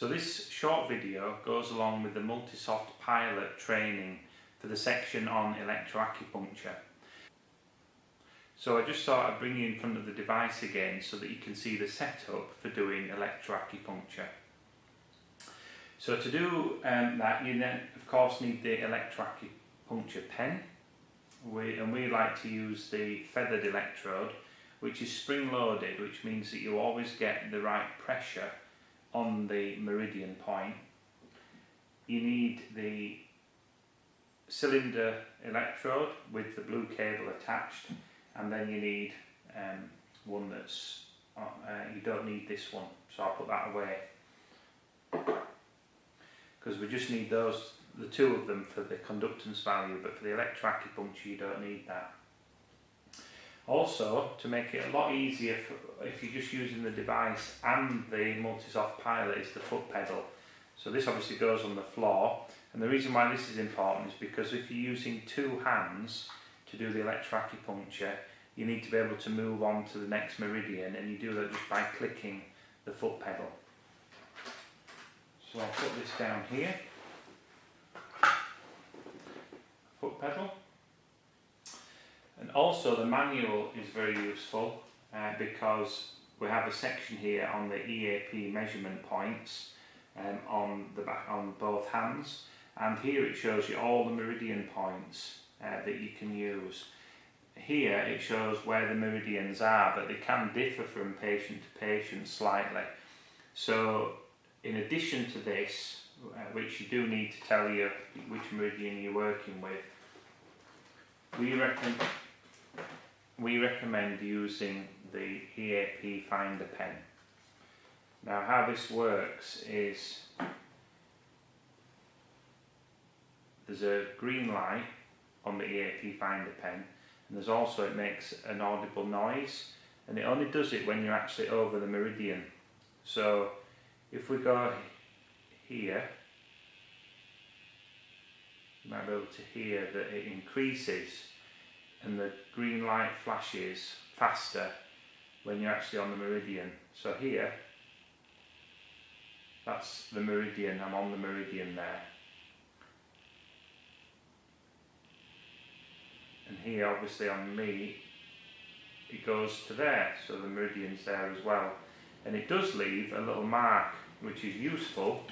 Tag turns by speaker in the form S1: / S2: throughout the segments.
S1: So this short video goes along with the Multisoft Pilot training for the section on electroacupuncture. So I just thought I'd bring you in front of the device again so that you can see the setup for doing electroacupuncture. So to do that, you then of course need the electroacupuncture pen. We like to use the feathered electrode, which is spring loaded, which means that you always get the right pressure on the meridian point. You need the cylinder electrode with the blue cable attached, and then you need one that's, you don't need this one, so I'll put that away, because we just need the two of them for the conductance value, but for the electroacupuncture you don't need that. Also, to make it a lot easier if you're just using the device and the Multisoft Pilot, is the foot pedal. So this obviously goes on the floor, and the reason why this is important is because if you're using two hands to do the electroacupuncture, you need to be able to move on to the next meridian, and you do that just by clicking the foot pedal. So I'll put this down here, foot pedal. And also the manual is very useful because we have a section here on the EAP measurement points on both hands, and here it shows you all the meridian points that you can use. Here it shows where the meridians are, but they can differ from patient to patient slightly. So in addition to this, which you do need to tell you which meridian you're working with, we recommend using the EAP Finder pen. Now how this works is there's a green light on the EAP Finder pen, and there's also, it makes an audible noise, and it only does it when you're actually over the meridian. So if we go here, you might be able to hear that it increases and the green light flashes faster when you're actually on the meridian. So here, that's the meridian, I'm on the meridian there. And here obviously on me, it goes to there, so the meridian's there as well. And it does leave a little mark, which is useful,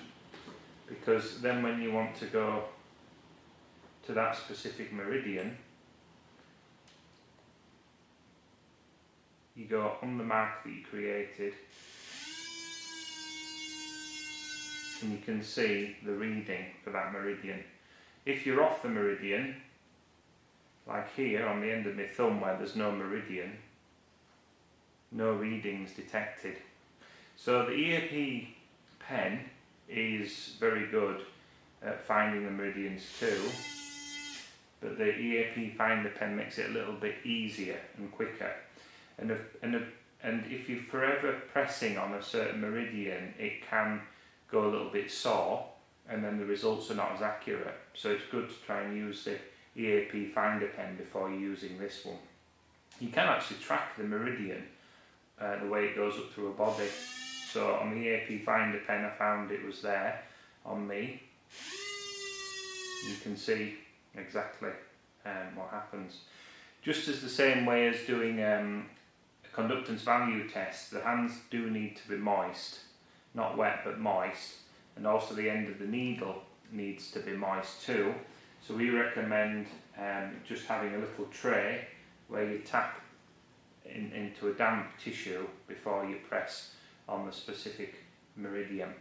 S1: because then when you want to go to that specific meridian, you go on the mark that you created, and you can see the reading for that meridian. If you're off the meridian, like here on the end of my thumb where there's no meridian, no readings detected. So the EAP pen is very good at finding the meridians too, but the EAP Finder pen makes it a little bit easier and quicker. And if you're forever pressing on a certain meridian, it can go a little bit sore, and then the results are not as accurate. So it's good to try and use the EAP Finder pen before you're using this one. You can actually track the meridian the way it goes up through a body. So on the EAP Finder pen, I found it was there on me. You can see exactly what happens. Just as the same way as doing a conductance value test, the hands do need to be moist, not wet but moist, and also the end of the needle needs to be moist too. So we recommend just having a little tray where you tap into a damp tissue before you press on the specific meridian.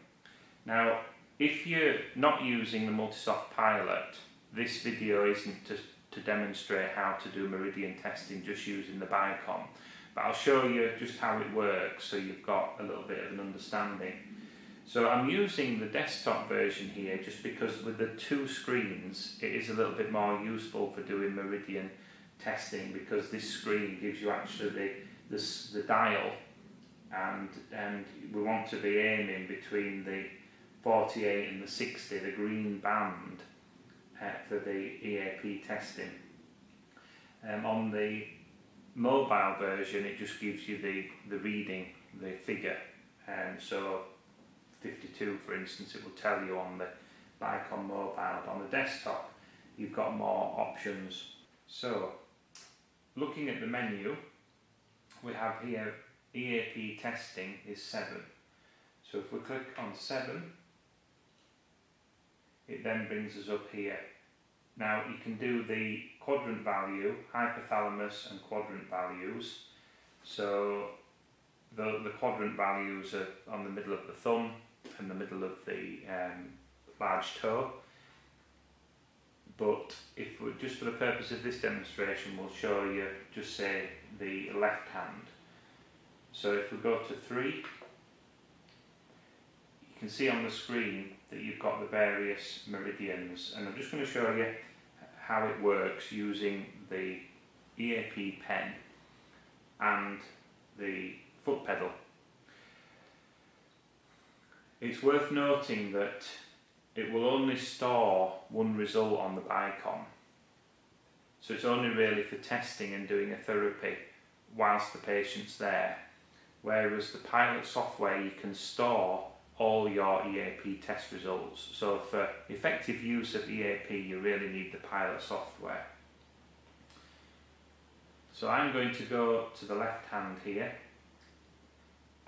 S1: Now if you're not using the Multisoft Pilot, this video isn't to demonstrate how to do meridian testing just using the BICOM, but I'll show you just how it works so you've got a little bit of an understanding. So I'm using the desktop version here just because with the two screens it is a little bit more useful for doing meridian testing, because this screen gives you actually the dial, and we want to be aiming between the 48 and the 60, the green band, for the EAP testing. On the mobile version it just gives you the reading, the figure, so 52 for instance, it will tell you on the BICOM mobile. On the desktop you've got more options. So looking at the menu, we have here EAP testing is 7. So if we click on 7, it then brings us up here. Now you can do the quadrant value, hypothalamus and quadrant values. So the quadrant values are on the middle of the thumb and the middle of the large toe. But if we, just for the purpose of this demonstration, we'll show you just say the left hand. So if we go to 3, you can see on the screen that you've got the various meridians, and I'm just going to show you how it works using the EAP pen and the foot pedal. It's worth noting that it will only store one result on the BICOM, so it's only really for testing and doing a therapy whilst the patient's there, whereas the Pilot software you can store all your EAP test results. So for effective use of EAP you really need the Pilot software. So I'm going to go to the left hand here,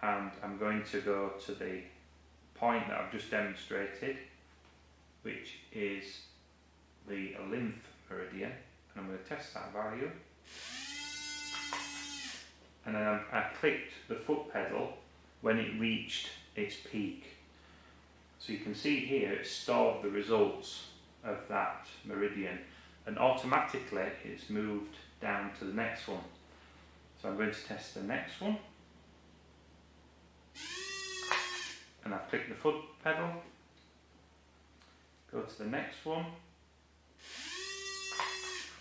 S1: and I'm going to go to the point that I've just demonstrated, which is the lymph meridian, and I'm going to test that value. And then I clicked the foot pedal when it reached its peak. So you can see here it stored the results of that meridian, and automatically it's moved down to the next one. So I'm going to test the next one, and I've clicked the foot pedal. Go to the next one,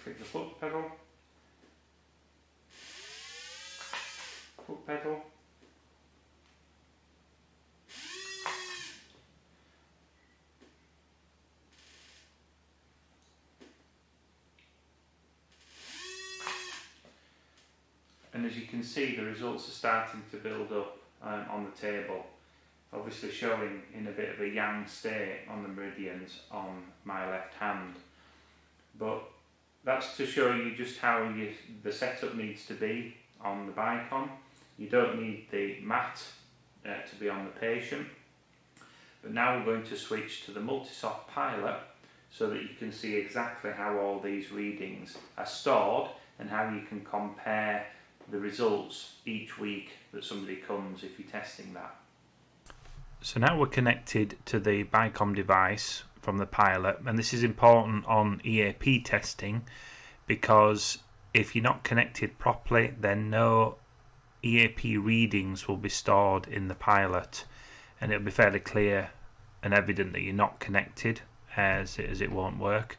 S1: click the foot pedal, foot pedal, and as you can see the results are starting to build up on the table, obviously showing in a bit of a yang state on the meridians on my left hand. But that's to show you just how the setup needs to be on the BICOM. You don't need the mat to be on the patient. But now we're going to switch to the Multisoft Pilot so that you can see exactly how all these readings are stored and how you can compare the results each week that somebody comes if you're testing that. So now we're connected to the BICOM device from the Pilot, and this is important on EAP testing because if you're not connected properly then no EAP readings will be stored in the Pilot, and it'll be fairly clear and evident that you're not connected as it won't work.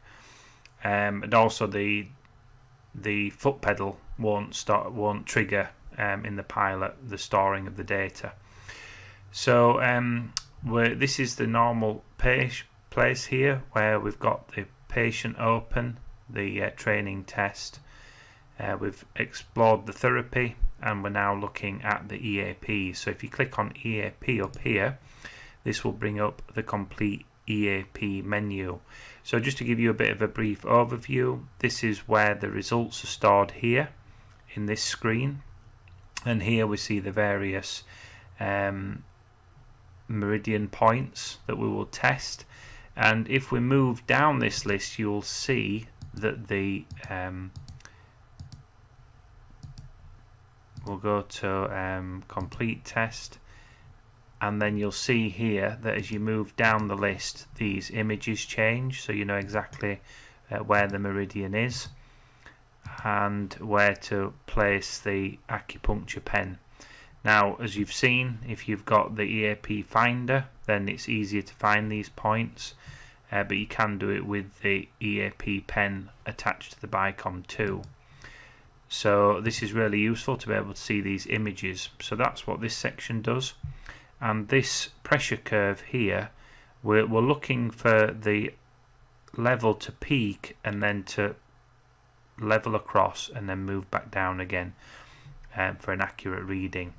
S1: And also the foot pedal won't trigger in the Pilot the storing of the data. So this is the normal place here where we've got the patient open, the training test. We've explored the therapy, and we're now looking at the EAP. So if you click on EAP up here, this will bring up the complete EAP menu. So just to give you a bit of a brief overview, this is where the results are stored here in this screen, and here we see the various meridian points that we will test. And if we move down this list, you'll see that the we'll go to complete test, and then you'll see here that as you move down the list these images change, so you know exactly where the meridian is and where to place the acupuncture pen. Now, as you've seen, if you've got the EAP finder, then it's easier to find these points, but you can do it with the EAP pen attached to the BICOM too. So this is really useful to be able to see these images. So that's what this section does. And this pressure curve here, we're looking for the level to peak and then to level across and then move back down again for an accurate reading.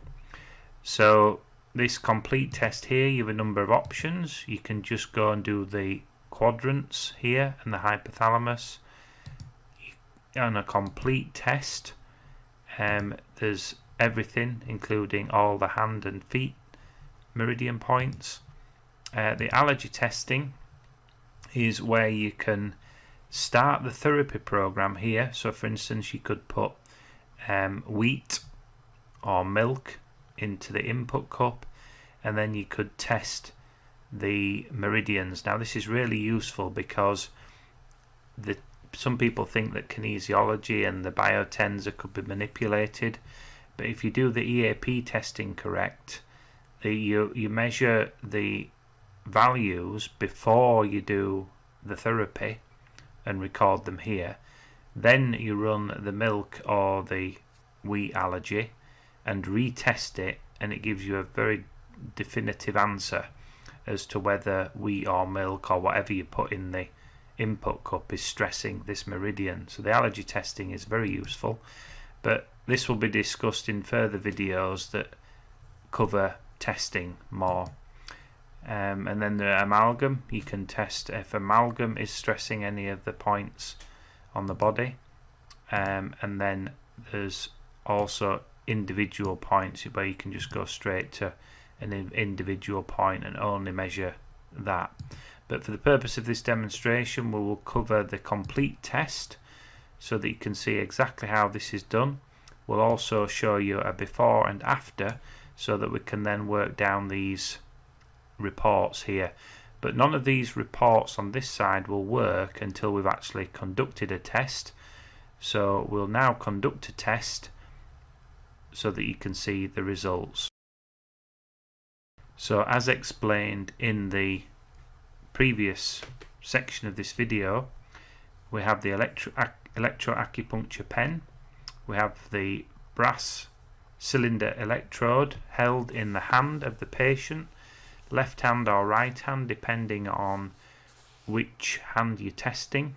S1: So this complete test here, you have a number of options. You can just go and do the quadrants here and the hypothalamus. On a complete test, there's everything, including all the hand and feet meridian points. The allergy testing is where you can start the therapy program here. So for instance, you could put wheat or milk into the input cup, and then you could test the meridians. Now this is really useful because some people think that kinesiology and the biotensor could be manipulated, but if you do the EAP testing correct, you measure the values before you do the therapy and record them here. Then you run the milk or the wheat allergy and retest it, and it gives you a very definitive answer as to whether wheat or milk or whatever you put in the input cup is stressing this meridian. So the allergy testing is very useful, but this will be discussed in further videos that cover testing more. And then the amalgam, you can test if amalgam is stressing any of the points on the body, and then there's also individual points where you can just go straight to an individual point and only measure that. But for the purpose of this demonstration, we will cover the complete test so that you can see exactly how this is done. We'll also show you a before and after so that we can then work down these reports here. But none of these reports on this side will work until we've actually conducted a test. So we'll now conduct a test so that you can see the results. So as explained in the previous section of this video, we have the electroacupuncture pen, we have the brass cylinder electrode held in the hand of the patient, left hand or right hand depending on which hand you're testing.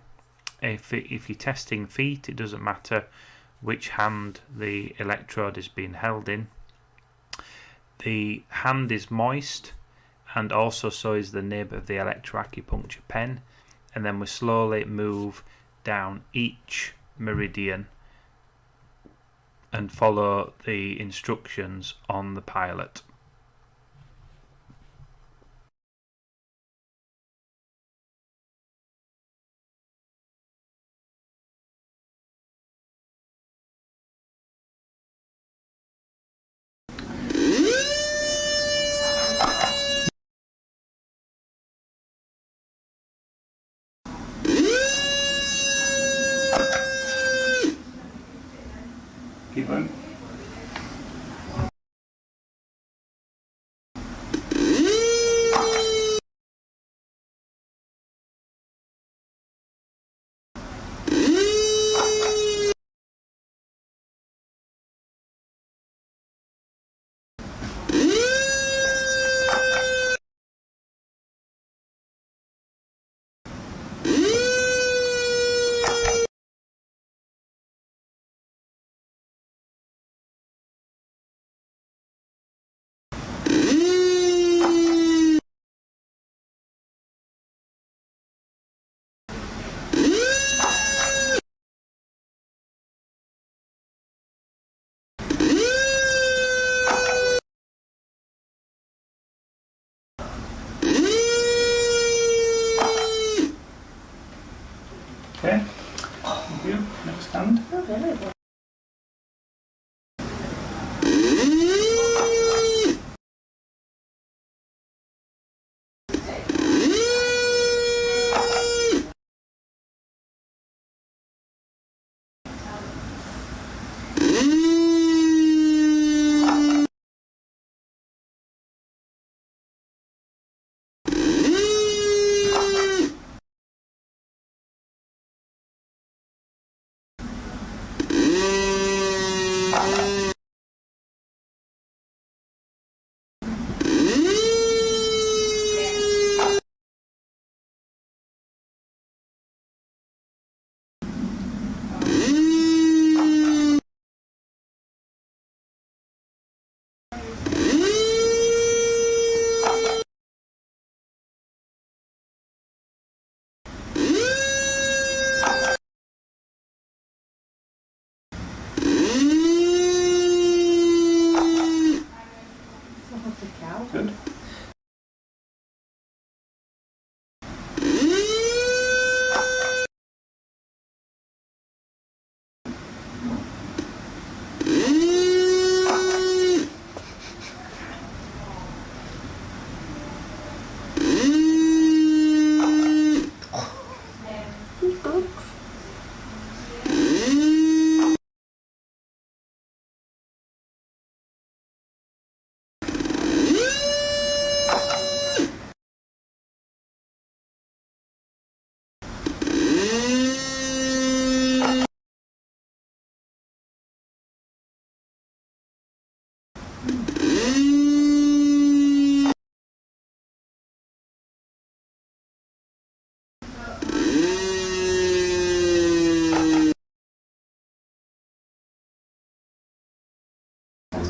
S1: If you're testing feet, it doesn't matter which hand the electrode is being held in. The hand is moist, and also so is the nib of the electroacupuncture pen, and then we slowly move down each meridian and follow the instructions on the pilot. Keep going. Okay, thank you. Next hand. Okay.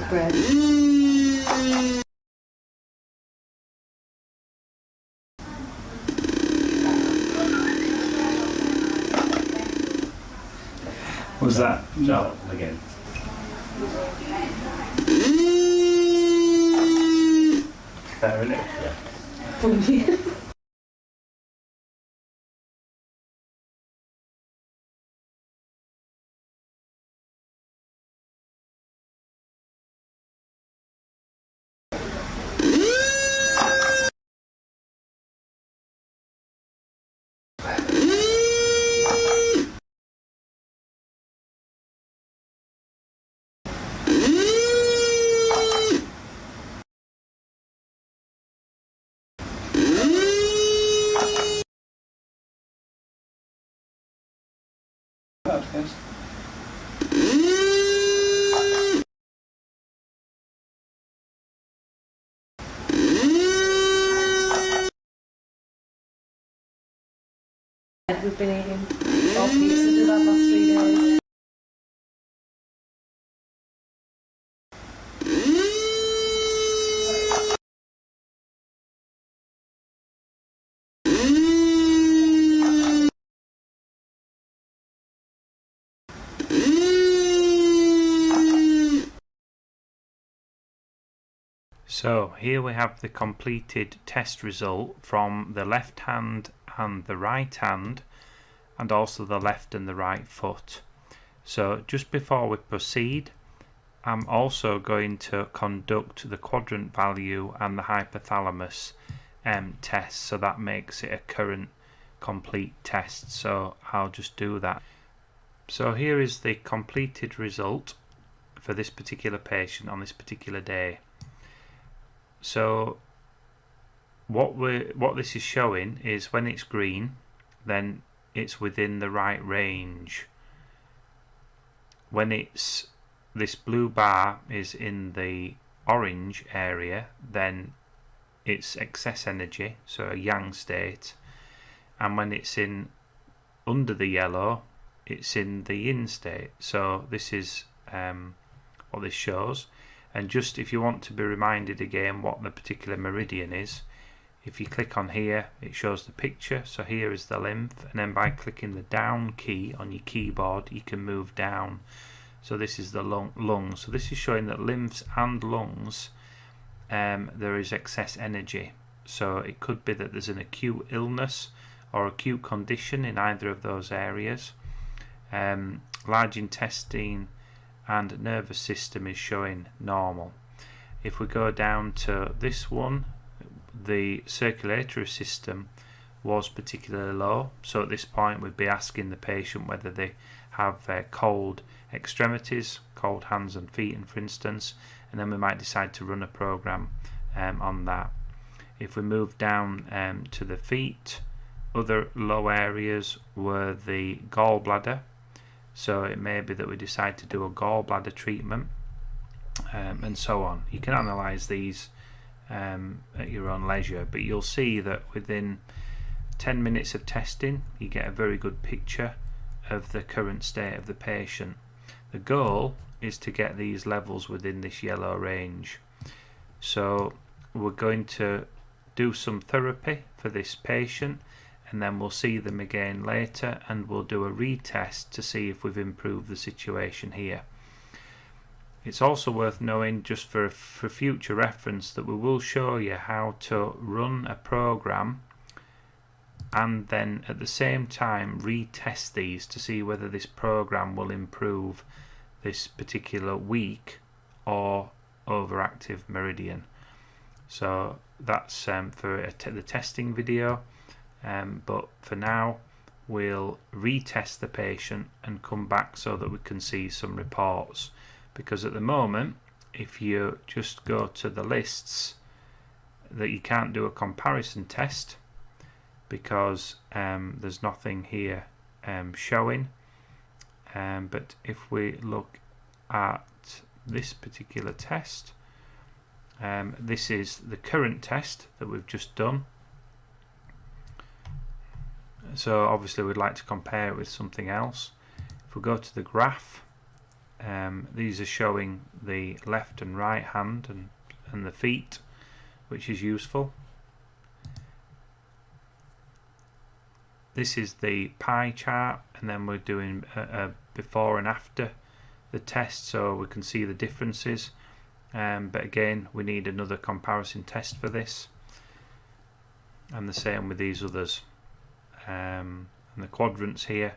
S2: breath.
S1: Was that?
S3: No, again.
S1: Better, isn't it?
S2: Yeah. We've been eating 12 pizzas in that last 3 days.
S1: So here we have the completed test result from the left hand and the right hand, and also the left and the right foot. So just before we proceed, I'm also going to conduct the quadrant value and the hypothalamus test, so that makes it a current complete test. So I'll just do that. So here is the completed result for this particular patient on this particular day. So what this is showing is when it's green, then it's within the right range. When it's this blue bar is in the orange area, then it's excess energy, so a yang state. And when it's in under the yellow, it's in the yin state. So this is what this shows. And just if you want to be reminded again what the particular meridian is, if you click on here, it shows the picture. So here is the lymph, and then by clicking the down key on your keyboard, you can move down. So this is the lungs. So this is showing that lymphs and lungs, there is excess energy. So it could be that there's an acute illness or acute condition in either of those areas. Large intestine and nervous system is showing normal. If we go down to this one, the circulatory system was particularly low, so at this point we'd be asking the patient whether they have cold extremities, cold hands and feet, for instance, and then we might decide to run a program on that. If we move down to the feet, other low areas were the gallbladder, so it may be that we decide to do a gallbladder treatment, and so on. You can analyse these at your own leisure, but you'll see that within 10 minutes of testing you get a very good picture of the current state of the patient. The goal is to get these levels within this yellow range. So we're going to do some therapy for this patient, and then we'll see them again later and we'll do a retest to see if we've improved the situation here. It's also worth knowing, just for future reference, that we will show you how to run a program and then at the same time retest these to see whether this program will improve this particular weak or overactive meridian. So that's for the testing video, but for now we'll retest the patient and come back so that we can see some reports, because at the moment if you just go to the lists, that you can't do a comparison test because there's nothing here showing, but if we look at this particular test, this is the current test that we've just done. So obviously we'd like to compare it with something else. If we go to the graph, These are showing the left and right hand and the feet, which is useful. This is the pie chart, and then we're doing a before and after the test, so we can see the differences. But again, we need another comparison test for this, and the same with these others. And the quadrants here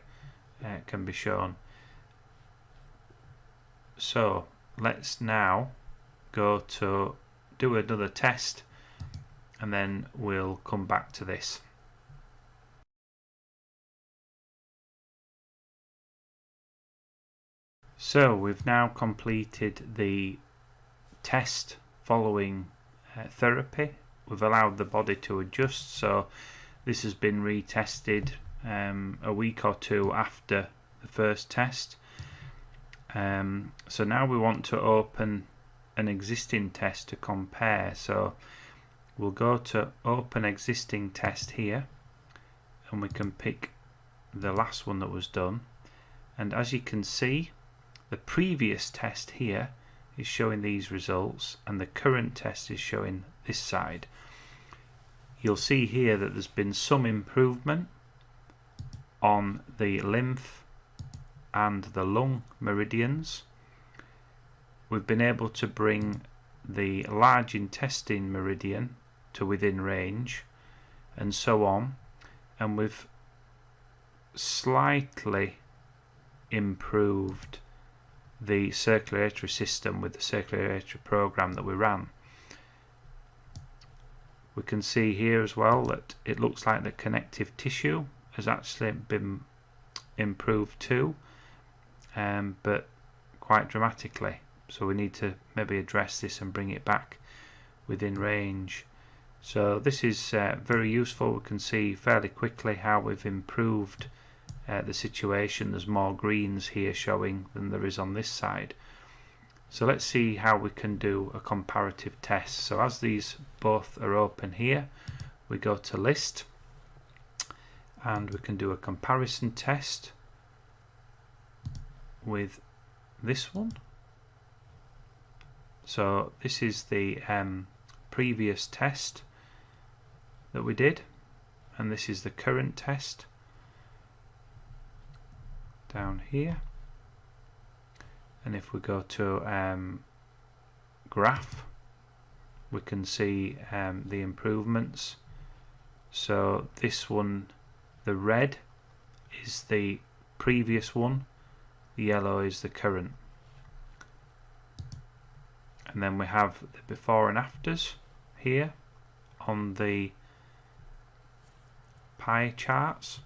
S1: can be shown. So let's now go to do another test, and then we'll come back to this. So we've now completed the test following therapy. We've allowed the body to adjust, so this has been retested a week or two after the first test. So now we want to open an existing test to compare. So we'll go to open existing test here, and we can pick the last one that was done. And as you can see, the previous test here is showing these results, and the current test is showing this side. You'll see here that there's been some improvement on the lymph and the lung meridians. We've been able to bring the large intestine meridian to within range, and so on, and we've slightly improved the circulatory system with the circulatory program that we ran. We can see here as well that it looks like the connective tissue has actually been improved too, but quite dramatically. So we need to maybe address this and bring it back within range. So this is very useful. We can see fairly quickly how we've improved the situation. There's more greens here showing than there is on this side. So let's see how we can do a comparative test. So as these both are open here, we go to list, and we can do a comparison test with this one. So this is the previous test that we did, and this is the current test down here. And if we go to graph, we can see the improvements. So this one, the red is the previous one, the yellow is the current. And then we have the before and afters here on the pie charts.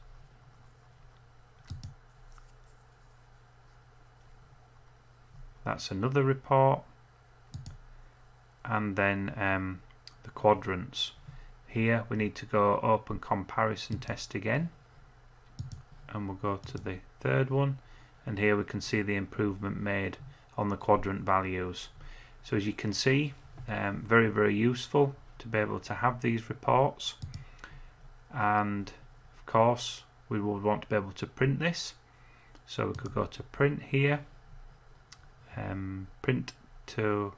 S1: That's another report. And then the quadrants. Here we need to go open comparison test again, and we'll go to the third one, and here we can see the improvement made on the quadrant values. So as you can see, very, very useful to be able to have these reports, and of course we would want to be able to print this. So we could go to print here, print to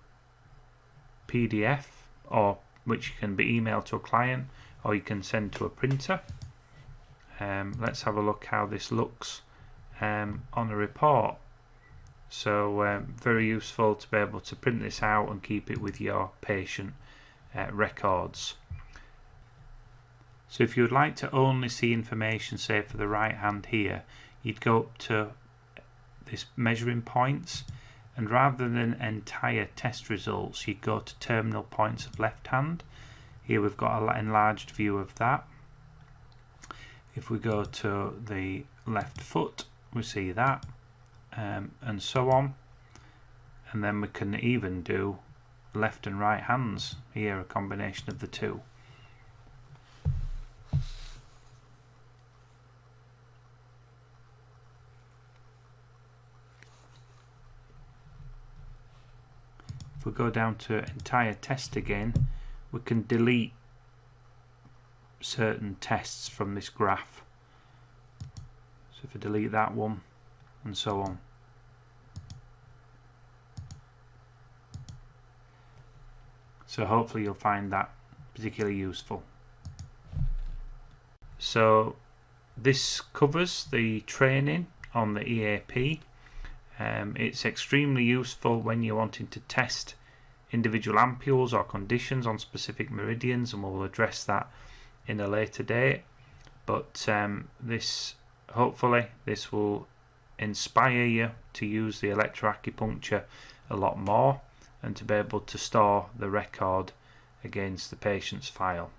S1: PDF, or which can be emailed to a client, or you can send to a printer. Let's have a look how this looks on a report. So very useful to be able to print this out and keep it with your patient records. So if you would like to only see information, say for the right hand here, you'd go up to this measuring points, and rather than entire test results, you'd go to terminal points of left hand. Here we've got an enlarged view of that. If we go to the left foot, we see that, and so on. And then we can even do left and right hands here, a combination of the two. If we go down to entire test again, we can delete certain tests from this graph. So if I delete that one, and so on. So hopefully you'll find that particularly useful. So this covers the training on the EAP. It's extremely useful when you're wanting to test individual ampules or conditions on specific meridians, and we'll address that in a later date. But hopefully this will inspire you to use the electroacupuncture a lot more and to be able to store the record against the patient's file.